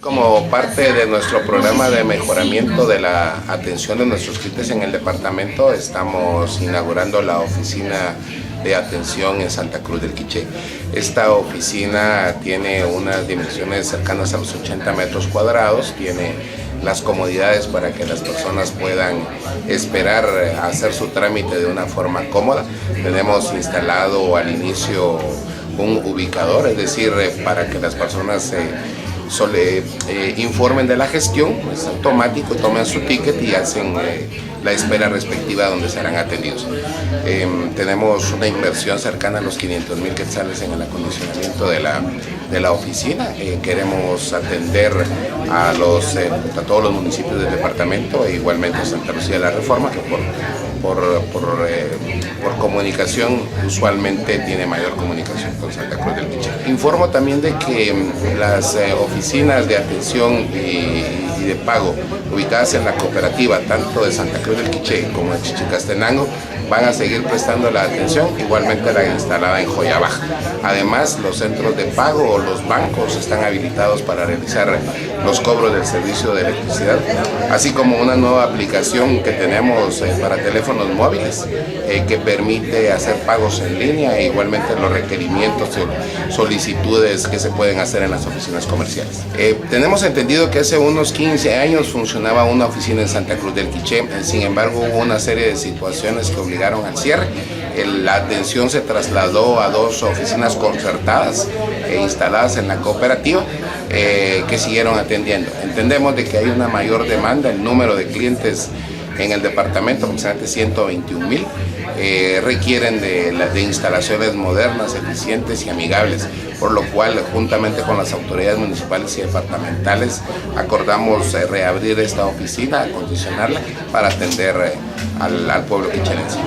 Como parte de nuestro programa de mejoramiento de la atención de nuestros clientes en el departamento, estamos inaugurando la oficina de atención en Santa Cruz del Quiché. Esta oficina tiene unas dimensiones cercanas a los 80 metros cuadrados, tiene las comodidades para que las personas puedan esperar a hacer su trámite de una forma cómoda. Tenemos instalado al inicio un ubicador, es decir, para que las personas informen de la gestión, es automático, toman su ticket y hacen la espera respectiva donde serán atendidos. Tenemos una inversión cercana a los 500,000 quetzales en el acondicionamiento de la oficina. Queremos atender a todos los municipios del departamento e igualmente a Santa Lucía de la Reforma, que por comunicación usualmente tiene mayor comunicación con Santa Cruz del Quiché. Informo también de que las oficinas de atención y de pago ubicadas en la cooperativa, tanto de Santa Cruz del Quiché como de Chichicastenango, van a seguir prestando la atención, igualmente la instalada en Joya Baja. Además, los centros de pago o los bancos están habilitados para realizar los cobros del servicio de electricidad, así como una nueva aplicación que tenemos para teléfonos móviles que permite hacer pagos en línea e igualmente los requerimientos y solicitudes que se pueden hacer en las oficinas comerciales. Tenemos entendido que hace unos 15 años funcionaba una oficina en Santa Cruz del Quiché, sin embargo hubo una serie de situaciones que obligaron al cierre. La atención se trasladó a dos oficinas concertadas instaladas en la cooperativa que siguieron atendiendo. Entendemos de que hay una mayor demanda, el número de clientes en el departamento, aproximadamente 121,000, requieren de instalaciones modernas, eficientes y amigables, por lo cual juntamente con las autoridades municipales y departamentales acordamos reabrir esta oficina, acondicionarla para atender al pueblo quichenense.